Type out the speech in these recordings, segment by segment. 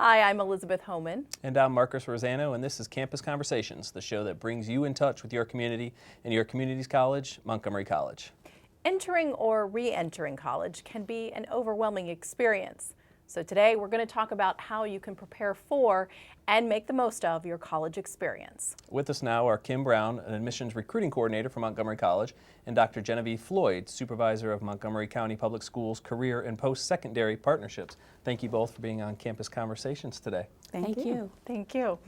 Hi, I'm Elizabeth Homan. And I'm Marcus Rosano, and this is Campus Conversations, the show that brings you in touch with your community and your community's college, Montgomery College. Entering or re-entering college can be an overwhelming experience. So today we're going to talk about how you can prepare for and make the most of your college experience. With us now are Kim Brown, an admissions recruiting coordinator for Montgomery College, and Dr. Genevieve Floyd, supervisor of Montgomery County Public Schools Career and Post-Secondary Partnerships. Thank you both for being on Campus Conversations today. Thank you. Thank you.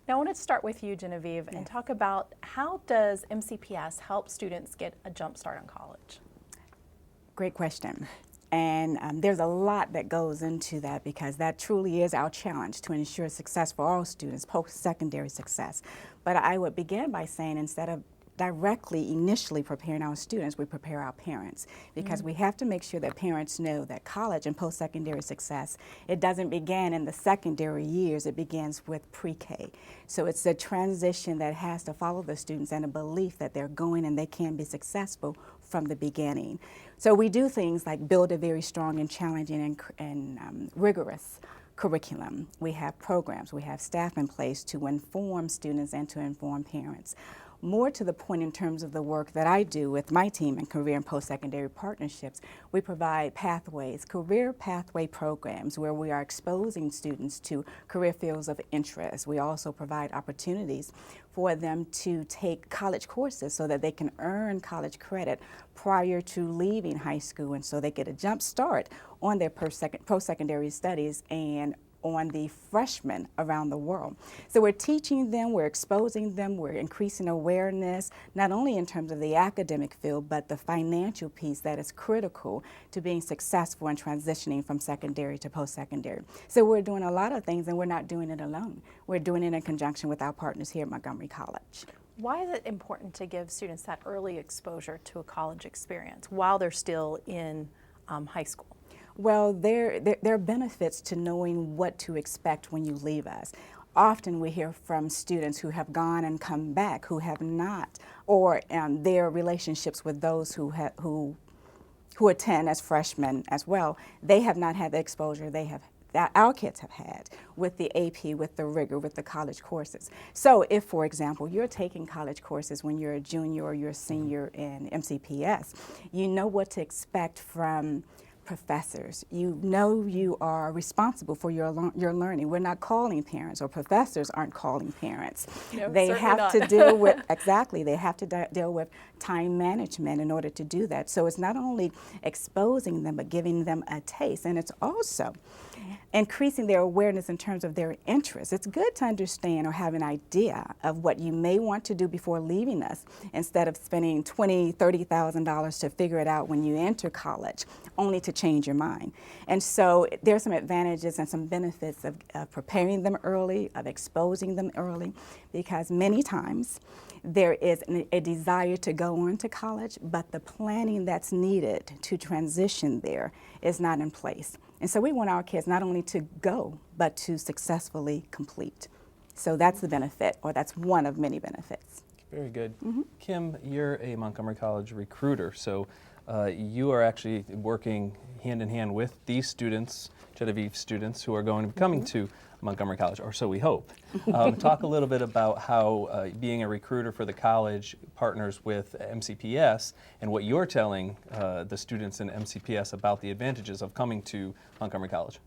Now I want to start with you, Genevieve, and talk about how does MCPS help students get a jump start on college? Great question. And there's a lot that goes into that because that truly is our challenge to ensure success for all students, post-secondary success. But I would begin by saying instead of directly initially preparing our students, we prepare our parents because we have to make sure that parents know that college and post-secondary success, it doesn't begin in the secondary years, it begins with pre-K. So it's a transition that has to follow the students and a belief that they're going and they can be successful from the beginning. So we do things like build a very strong and challenging and rigorous curriculum. We have programs, we have staff in place to inform students and to inform parents. More to the point in terms of the work that I do with my team in career and post-secondary partnerships, we provide pathways, career pathway programs where we are exposing students to career fields of interest. We also provide opportunities for them to take college courses so that they can earn college credit prior to leaving high school, and so they get a jump start on their post-secondary studies and on the freshmen around the world. So we're teaching them, we're exposing them, we're increasing awareness, not only in terms of the academic field, but the financial piece that is critical to being successful in transitioning from secondary to post-secondary. So we're doing a lot of things and we're not doing it alone. We're doing it in conjunction with our partners here at Montgomery College. Why is it important to give students that early exposure to a college experience while they're still in high school? Well, there are benefits to knowing what to expect when you leave us. Often we hear from students who have gone and come back who have not, or their relationships with those who attend as freshmen as well, they have not had the exposure that our kids have had with the AP, with the rigor, with the college courses. So if, for example, you're taking college courses when you're a junior or you're a senior in MCPS, you know what to expect from professors. You know you are responsible for your learning. We're not calling parents, or professors aren't calling parents. No, they have not. to deal with, exactly, they have to deal with time management in order to do that. So it's not only exposing them, but giving them a taste, and it's also increasing their awareness in terms of their interests. It's good to understand or have an idea of what you may want to do before leaving us, instead of spending $20,000, $30,000 to figure it out when you enter college, only to change your mind. And so there's some advantages and some benefits of preparing them early, of exposing them early, because many times there is a desire to go on to college, but the planning that's needed to transition there is not in place. And so we want our kids not only to go, but to successfully complete. So that's the benefit, or that's one of many benefits. Very good. Kim, you're a Montgomery College recruiter, so you are actually working hand in hand with these students, Genevieve students, who are going to be coming to Montgomery College, or so we hope. Talk a little bit about how being a recruiter for the college partners with MCPS and what you're telling the students in MCPS about the advantages of coming to Montgomery College.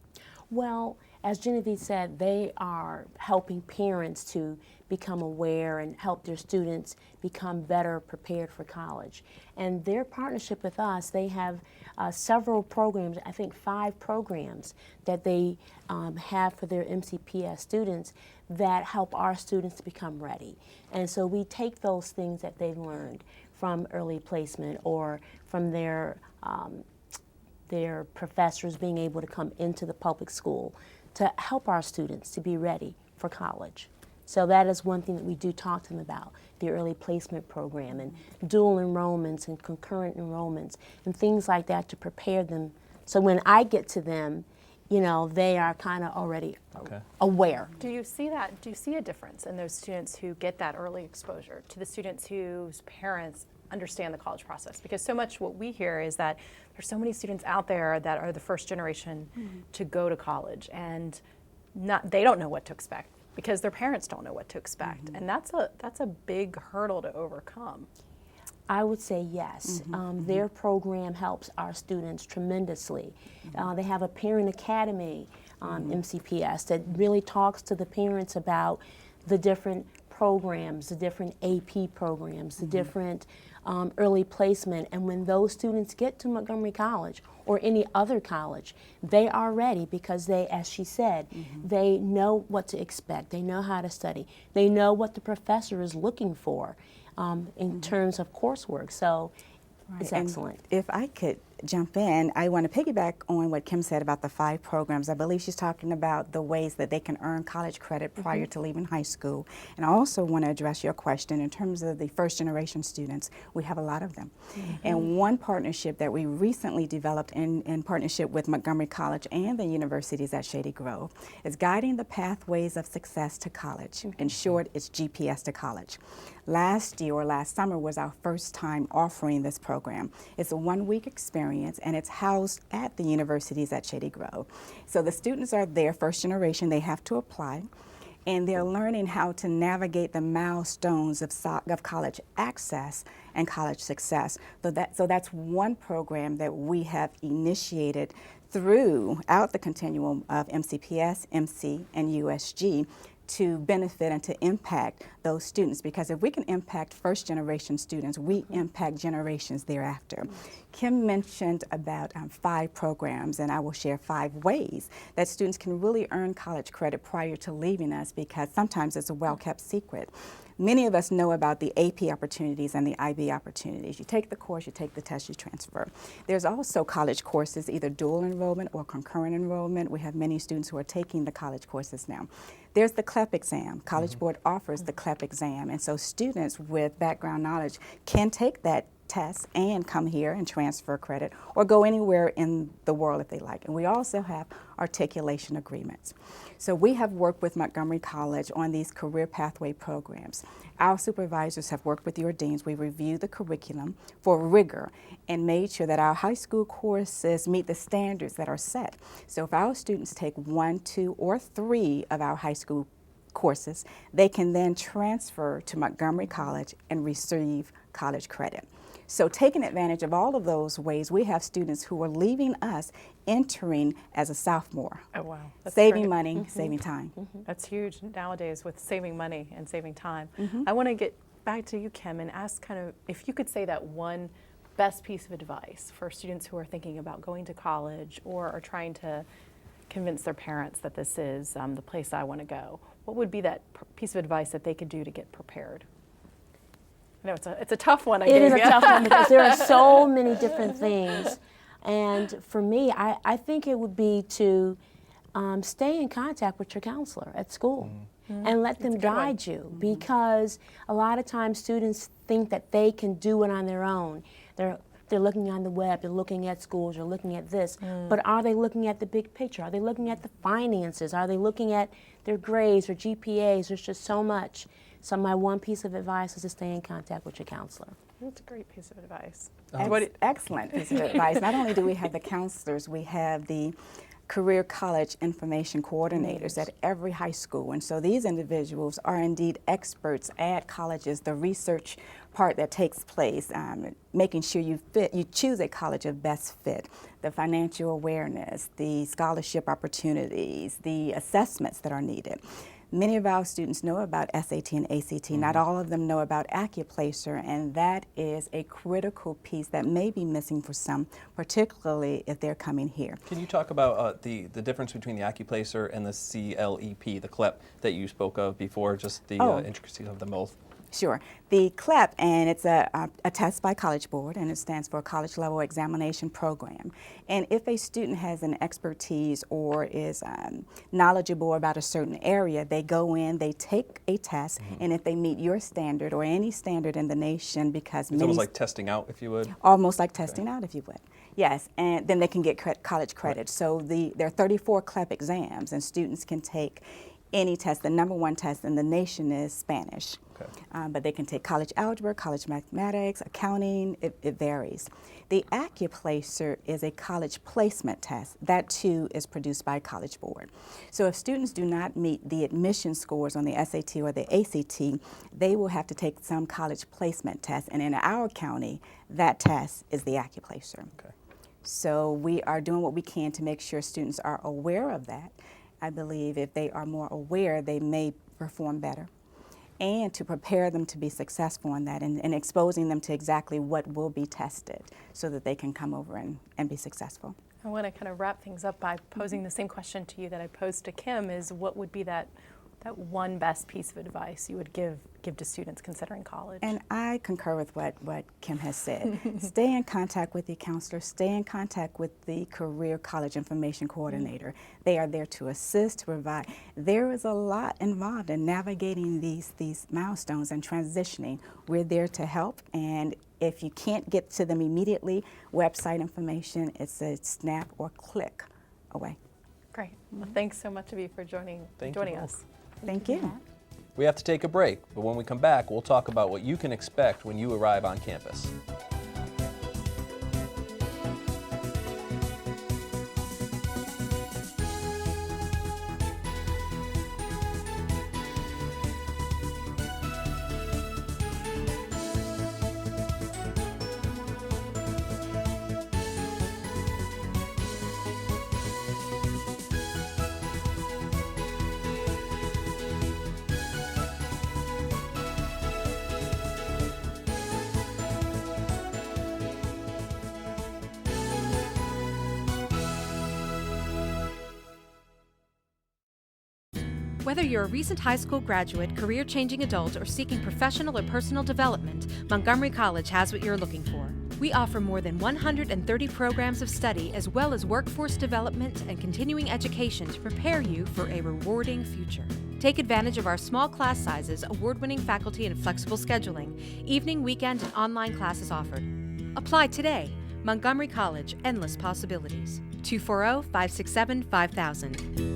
Well, as Genevieve said, they are helping parents to become aware and help their students become better prepared for college. And their partnership with us, they have several programs, I think 5 programs that they have for their MCPS students that help our students to become ready. And so we take those things that they've learned from early placement or from their professors being able to come into the public school to help our students to be ready for college. So that is one thing that we do talk to them about, the early placement program and dual enrollments and concurrent enrollments and things like that to prepare them. So when I get to them, you know, they are kind of already aware. Do you see that? Do you see a difference in those students who get that early exposure to the students whose parents understand the college process? Because so much what we hear is that there's so many students out there that are the first generation to go to college, and they don't know what to expect because their parents don't know what to expect, and that's a big hurdle to overcome. I would say yes. Their program helps our students tremendously. They have a parent academy, MCPS, that really talks to the parents about the different programs, the different AP programs, the different early placement. And when those students get to Montgomery College or any other college, they are ready because they, as she said, they know what to expect. They know how to study. They know what the professor is looking for in terms of coursework. So it's excellent. And if I could jump in, I want to piggyback on what Kim said about the 5 programs. I believe she's talking about the ways that they can earn college credit prior to leaving high school. And I also want to address your question in terms of the first generation students. We have a lot of them. And one partnership that we recently developed in partnership with Montgomery College and the universities at Shady Grove is Guiding the Pathways of Success to College. In short, it's GPS to College. Last year or last summer was our first time offering this program. It's a 1-week experience and it's housed at the universities at Shady Grove. So the students are there, first generation, they have to apply, and they're learning how to navigate the milestones of college access and college success. So that's one program that we have initiated throughout the continuum of MCPS, MC, and USG to benefit and to impact those students, because if we can impact first generation students, we impact generations thereafter. Kim mentioned about 5 programs, and I will share 5 ways that students can really earn college credit prior to leaving us, because sometimes it's a well-kept secret. Many of us know about the AP opportunities and the IB opportunities. You take the course, you take the test, you transfer. There's also college courses, either dual enrollment or concurrent enrollment. We have many students who are taking the college courses now. There's the CLEP exam. College Board offers the CLEP exam, and so students with background knowledge can take that test and come here and transfer credit or go anywhere in the world if they like. And we also have articulation agreements. So we have worked with Montgomery College on these career pathway programs. Our supervisors have worked with your deans. We reviewed the curriculum for rigor and made sure that our high school courses meet the standards that are set. So if our students take 1, 2, or 3 of our high school courses, they can then transfer to Montgomery College and receive college credit. So taking advantage of all of those ways, we have students who are leaving us entering as a sophomore. Oh, wow. That's saving great. money, saving time. That's huge nowadays with saving money and saving time. I want to get back to you, Kim, and ask kind of if you could say that one best piece of advice for students who are thinking about going to college or are trying to convince their parents that this is the place I want to go. What would be that piece of advice that they could do to get prepared? I know it's a tough one. It is a tough one because there are so many different things. And for me, I think it would be to stay in contact with your counselor at school and let them guide you, because a lot of times students think that they can do it on their own. They're looking on the web, they're looking at schools, they're looking at this, but are they looking at the big picture? Are they looking at the finances? Are they looking at their grades or GPAs? There's just so much. So my one piece of advice is to stay in contact with your counselor. That's a great piece of advice. Excellent piece of advice. Not only do we have the counselors, we have the career college information coordinators at every high school. And so these individuals are indeed experts at colleges, the research part that takes place, making sure you choose a college of best fit, the financial awareness, the scholarship opportunities, the assessments that are needed. Many of our students know about SAT and ACT. Not all of them know about Accuplacer, and that is a critical piece that may be missing for some, particularly if they're coming here. Can you talk about the difference between the Accuplacer and the CLEP, the CLEP that you spoke of before, just the intricacies of them both? Sure. The CLEP, and it's a test by College Board, and it stands for College Level Examination Program. And if a student has an expertise or is knowledgeable about a certain area, they go in, they take a test, and if they meet your standard or any standard in the nation, because it's almost like testing out, if you would? Almost like testing out, if you would. Yes, and then they can get college credit. So there are 34 CLEP exams, and students can take any test. The number one test in the nation is Spanish. Okay. But they can take college algebra, college mathematics, accounting, it varies. The Accuplacer is a college placement test. That too is produced by College Board. So if students do not meet the admission scores on the SAT or the ACT, they will have to take some college placement test. And in our county, that test is the Accuplacer. Okay. So we are doing what we can to make sure students are aware of that. I believe if they are more aware, they may perform better. And to prepare them to be successful in that and exposing them to exactly what will be tested so that they can come over and be successful. I want to kind of wrap things up by posing the same question to you that I posed to Kim, is what would be that one best piece of advice you would give to students considering college? And I concur with what Kim has said. Stay in contact with your counselor, stay in contact with the Career College Information Coordinator. They are there to assist, to provide. There is a lot involved in navigating these milestones and transitioning. We're there to help, and if you can't get to them immediately, website information, it's a snap or click away. Great. Well, thanks so much of you for joining us. Thank you. We have to take a break, but when we come back, we'll talk about what you can expect when you arrive on campus. Whether you're a recent high school graduate, career-changing adult, or seeking professional or personal development, Montgomery College has what you're looking for. We offer more than 130 programs of study as well as workforce development and continuing education to prepare you for a rewarding future. Take advantage of our small class sizes, award-winning faculty, and flexible scheduling. Evening, weekend, and online classes offered. Apply today. Montgomery College, endless possibilities. 240-567-5000.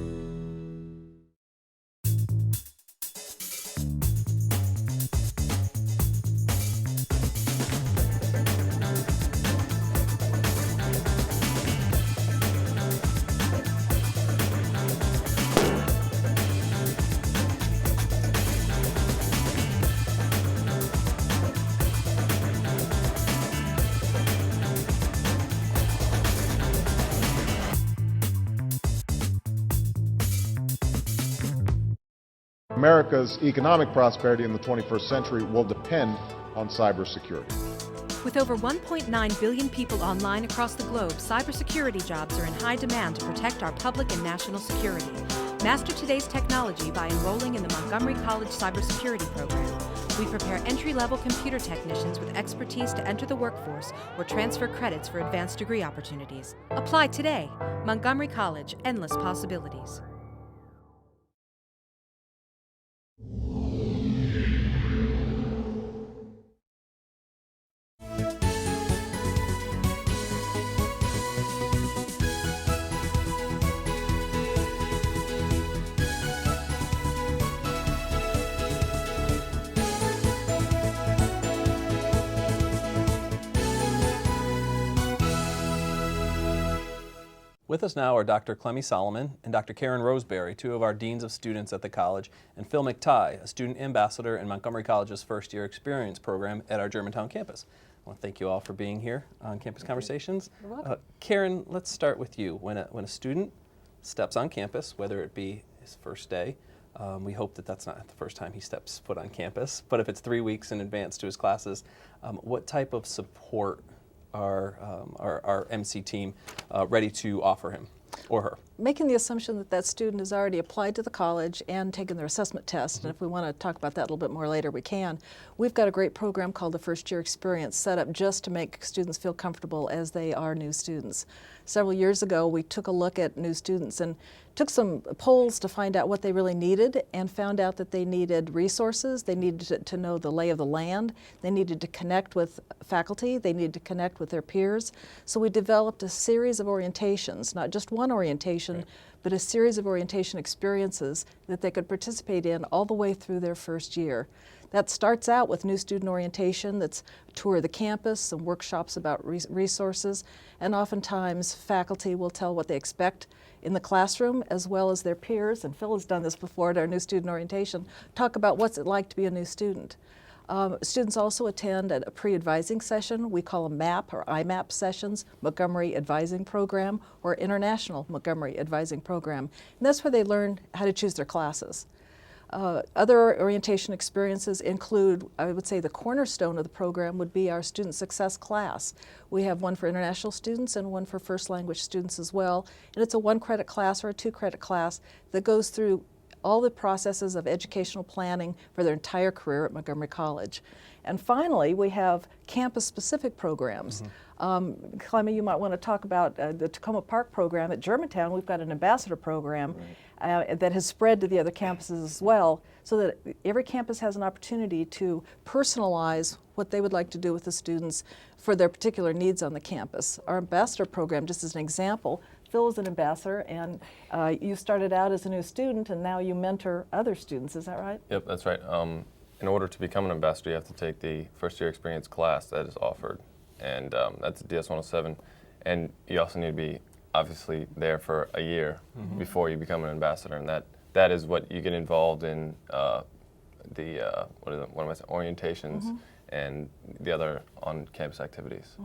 America's economic prosperity in the 21st century will depend on cybersecurity. With over 1.9 billion people online across the globe, cybersecurity jobs are in high demand to protect our public and national security. Master today's technology by enrolling in the Montgomery College Cybersecurity Program. We prepare entry-level computer technicians with expertise to enter the workforce or transfer credits for advanced degree opportunities. Apply today. Montgomery College, endless possibilities. With us now are Dr. Clemmie Solomon and Dr. Karen Roseberry, two of our deans of students at the college, and Phil McTighe, a student ambassador in Montgomery College's first-year experience program at our Germantown campus. I want to thank you all for being here on Campus Conversations. You're welcome. Karen, let's start with you. When a student steps on campus, whether it be his first day, we hope that that's not the first time he steps foot on campus, but if it's 3 weeks in advance to his classes, what type of support our MC team ready to offer him or her? Making the assumption that that student has already applied to the college and taken their assessment test, and if we want to talk about that a little bit more later, we can. We've got a great program called the First Year Experience set up just to make students feel comfortable as they are new students. Several years ago, we took a look at new students and took some polls to find out what they really needed, and found out that they needed resources, they needed to know the lay of the land, they needed to connect with faculty, they needed to connect with their peers. So we developed a series of orientations, not just one orientation, but a series of orientation experiences that they could participate in all the way through their first year. That starts out with new student orientation, that's a tour of the campus, some workshops about resources, and oftentimes faculty will tell what they expect in the classroom as well as their peers, and Phil has done this before at our new student orientation, talk about what's it like to be a new student. Students also attend a pre-advising session. We call them MAP or IMAP sessions, Montgomery Advising Program, or International Montgomery Advising Program. And that's where they learn how to choose their classes. Other orientation experiences include, I would say the cornerstone of the program would be our student success class. We have one for international students and one for first language students as well. And it's a 1-credit class or a 2-credit class that goes through all the processes of educational planning for their entire career at Montgomery College. And finally, we have campus-specific programs. Clemmie, you might want to talk about the Takoma Park program. At Germantown, we've got an ambassador program that has spread to the other campuses as well, so that every campus has an opportunity to personalize what they would like to do with the students for their particular needs on the campus. Our ambassador program, just as an example, Phil is an ambassador, and you started out as a new student, and now you mentor other students. Is that right? Yep, that's right. In order to become an ambassador, you have to take the first-year experience class that is offered, and that's DS-107. And you also need to be obviously there for a year before you become an ambassador, and that is what you get involved in orientations and the other on-campus activities.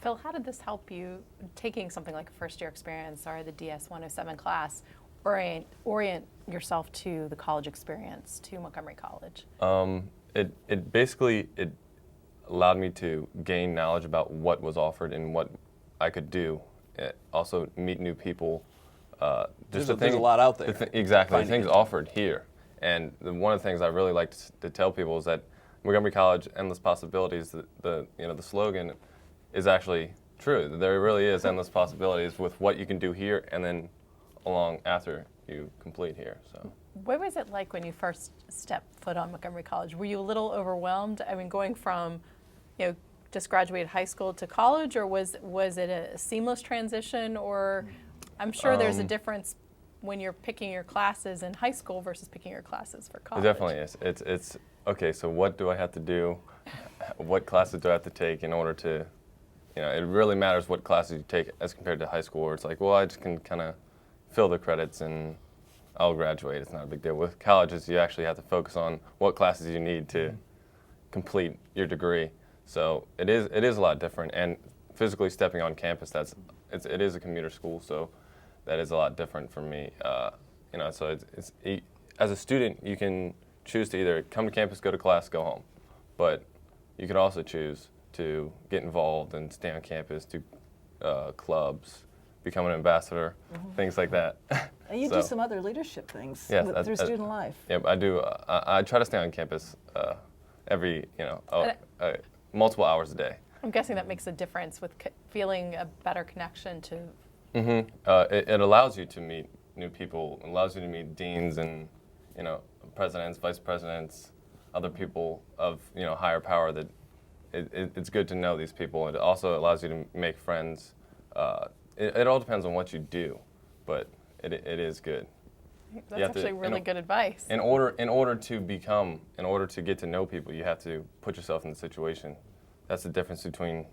Phil, how did this help you, taking something like a first-year experience or the DS-107 class, orient yourself to the college experience, to Montgomery College? It basically allowed me to gain knowledge about what was offered and what I could do. Also meet new people. There's a lot out there. Exactly, the things offered here. And one of the things I really like to tell people is that Montgomery College, endless possibilities. The slogan is actually true. There really is endless possibilities with what you can do here, and then along after you complete here. So. What was it like when you first stepped foot on Montgomery College? Were you a little overwhelmed? I mean, going from, just graduated high school to college, or was it a seamless transition? Or I'm sure there's a difference when you're picking your classes in high school versus picking your classes for college. It definitely is. It's okay. So what do I have to do? What classes do I have to take in order to, it really matters what classes you take as compared to high school, where it's like, well, I just can kind of fill the credits and I'll graduate. It's not a big deal. With colleges, you actually have to focus on what classes you need to complete your degree. So it is a lot different. And physically stepping on campus, it is a commuter school, so that is a lot different for me. So as a student, you can choose to either come to campus, go to class, go home. But you can also choose to get involved and stay on campus, do clubs, become an ambassador, things like that. And you do some other leadership things through student life. Yep, I do. I try to stay on campus every, multiple hours a day. I'm guessing that makes a difference with feeling a better connection to. It allows you to meet new people. It allows you to meet deans and, presidents, vice presidents, other people of, higher power. That it's good to know these people. It also allows you to make friends. It all depends on what you do, but it is good. That's actually really good advice. In order to get to know people, you have to put yourself in the situation. That's the difference between,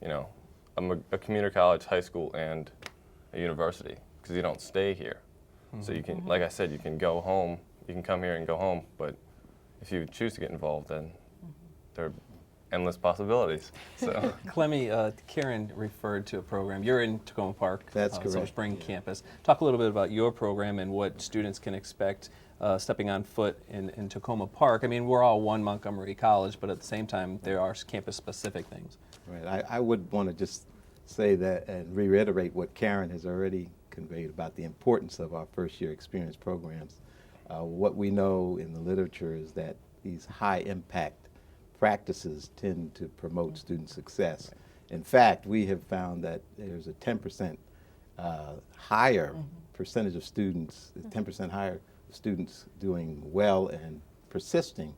a community college, high school, and a university, because you don't stay here. So you can, like I said, you can go home. You can come here and go home, but if you choose to get involved, then there are endless possibilities. So, Clemmie, Karen referred to a program. You're in Takoma Park, That's correct. Silver Spring campus. Talk a little bit about your program and what students can expect stepping on foot in Takoma Park. I mean, we're all one Montgomery College, but at the same time, there are campus-specific things. Right. I would want to just say that and reiterate what Karen has already conveyed about the importance of our first-year experience programs. What we know in the literature is that these high-impact practices tend to promote student success. In fact, we have found that there's a 10% higher percentage of students, 10% higher students doing well and persisting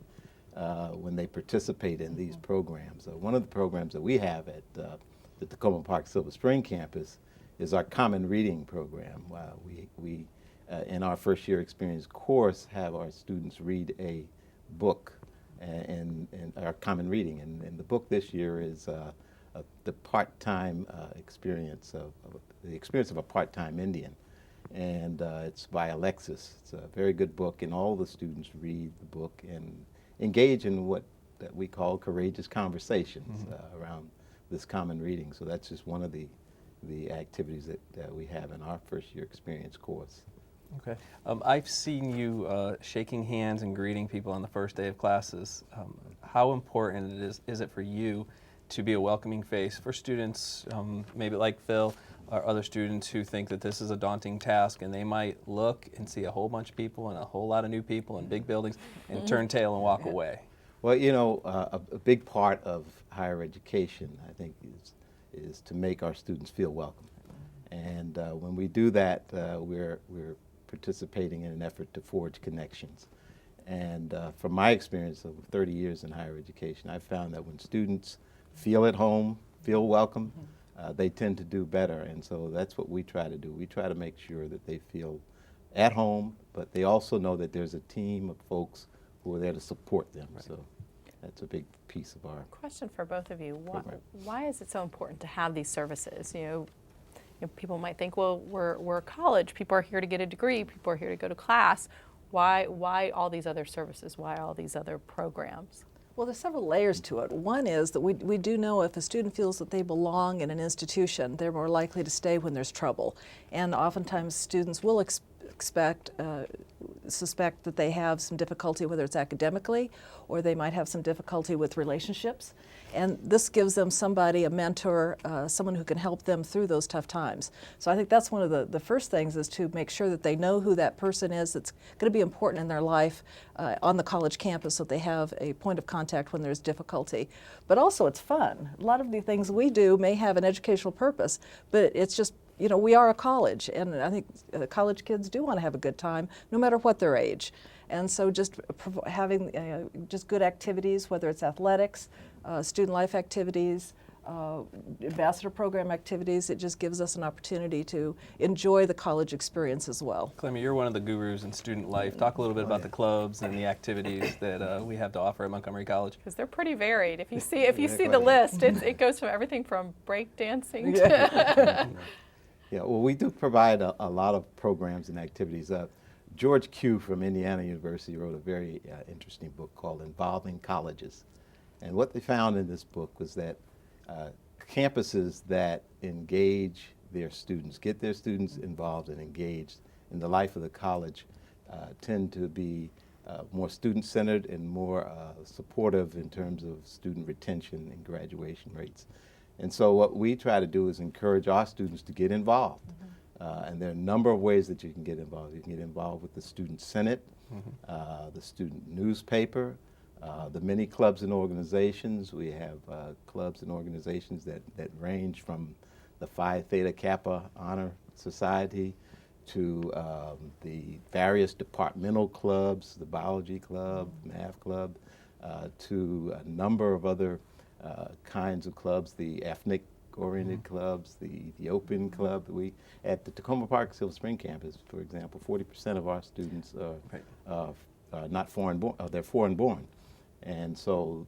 when they participate in these programs. One of the programs that we have at the Takoma Park Silver Spring campus is our Common Reading program. We in our first year experience course, have our students read a book in our common reading. And the book this year is the part-time experience of the experience of a part-time Indian. And it's by Alexis. It's a very good book, and all the students read the book and engage in what that we call courageous conversations around this common reading. So that's just one of the activities that we have in our first year experience course. Okay. I've seen you shaking hands and greeting people on the first day of classes. How important is it for you to be a welcoming face for students, maybe like Phil, or other students who think that this is a daunting task, and they might look and see a whole bunch of people and a whole lot of new people in big buildings and turn tail and walk away? Well, you know, a big part of higher education, I think, is to make our students feel welcome. And when we do that, we're participating in an effort to forge connections. And from my experience of 30 years in higher education, I've found that when students feel at home, feel welcome, they tend to do better. And so that's what we try to do. We try to make sure that they feel at home, but they also know that there's a team of folks who are there to support them. Right. So that's a big piece of our question for both of you. program. Why is it so important to have these services? You know, people might think, well, we're a college. People are here to get a degree. People are here to go to class. Why all these other services? Why all these other programs? Well, there's several layers to it. One is that we do know if a student feels that they belong in an institution, they're more likely to stay when there's trouble. And oftentimes students will suspect that they have some difficulty, whether it's academically or they might have some difficulty with relationships. And this gives them somebody, a mentor, someone who can help them through those tough times. So I think that's one of the first things, is to make sure that they know who that person is that's going to be important in their life on the college campus, so they have a point of contact when there's difficulty. But also it's fun. A lot of the things we do may have an educational purpose, but it's just, you know, we are a college, and I think college kids do want to have a good time no matter what their age. And so just having just good activities, whether it's athletics, student life activities, ambassador program activities, it just gives us an opportunity to enjoy the college experience as well. Clemmie, you're one of the gurus in student life. Talk a little bit about the clubs and the activities that we have to offer at Montgomery College. Because they're pretty varied. If you see the list, it goes from everything from break dancing to Yeah, well, we do provide a lot of programs and activities. George Q. from Indiana University wrote a very interesting book called Involving Colleges. And what they found in this book was that campuses that engage their students, get their students involved and engaged in the life of the college, tend to be more student-centered and more supportive in terms of student retention and graduation rates. And so what we try to do is encourage our students to get involved. And there are a number of ways that you can get involved. You can get involved with the Student Senate, the student newspaper, the many clubs and organizations. We have clubs and organizations that range from the Phi Theta Kappa Honor Society to the various departmental clubs, the biology club, math club, to a number of other kinds of clubs, the ethnic-oriented clubs, the Ethiopian club. We at the Tacoma Park Silver Spring campus, for example, 40% of our students are not foreign-born; they're foreign-born, and so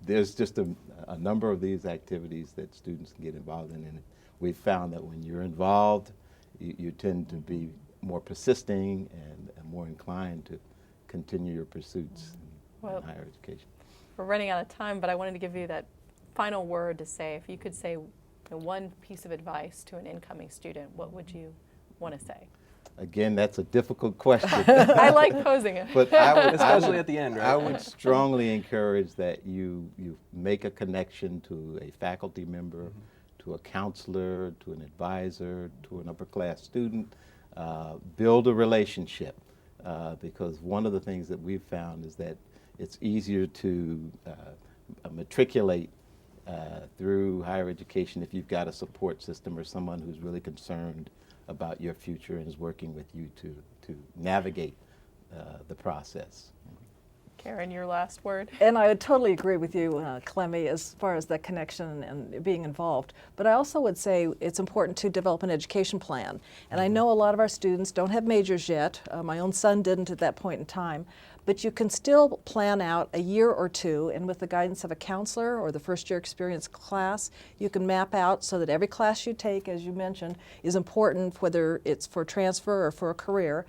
there's just a number of these activities that students can get involved in. And we've found that when you're involved, you tend to be more persisting and more inclined to continue your pursuits in higher education. We're running out of time, but I wanted to give you that final word to say. If you could say one piece of advice to an incoming student, what would you want to say? Again, that's a difficult question. I like posing it. But Especially at the end, right? I would strongly encourage that you make a connection to a faculty member, to a counselor, to an advisor, to an upper class student. Build a relationship, because one of the things that we've found is that it's easier to matriculate through higher education if you've got a support system or someone who's really concerned about your future and is working with you to navigate the process. Karen, your last word. And I would totally agree with you, Clemmie, as far as that connection and being involved. But I also would say it's important to develop an education plan. And I know a lot of our students don't have majors yet. My own son didn't at that point in time. But you can still plan out a year or two, and with the guidance of a counselor or the first year experience class, you can map out so that every class you take, as you mentioned, is important, whether it's for transfer or for a career,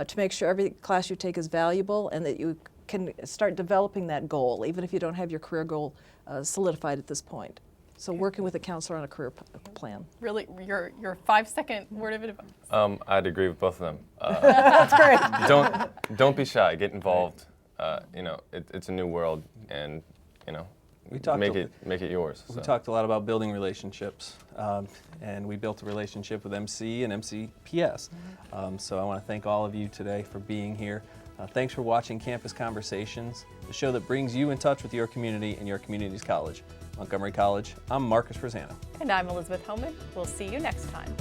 to make sure every class you take is valuable and that you can start developing that goal, even if you don't have your career goal solidified at this point. So working with a counselor on a career plan. Really, your 5-second word of advice. I'd agree with both of them. That's great. Don't be shy. Get involved. You know, it's a new world, and you know, make it yours. We talked a lot about building relationships, and we built a relationship with MC and MCPS. So I want to thank all of you today for being here. Thanks for watching Campus Conversations, the show that brings you in touch with your community and your community's college. Montgomery College, I'm Marcus Rosano. And I'm Elizabeth Homan. We'll see you next time.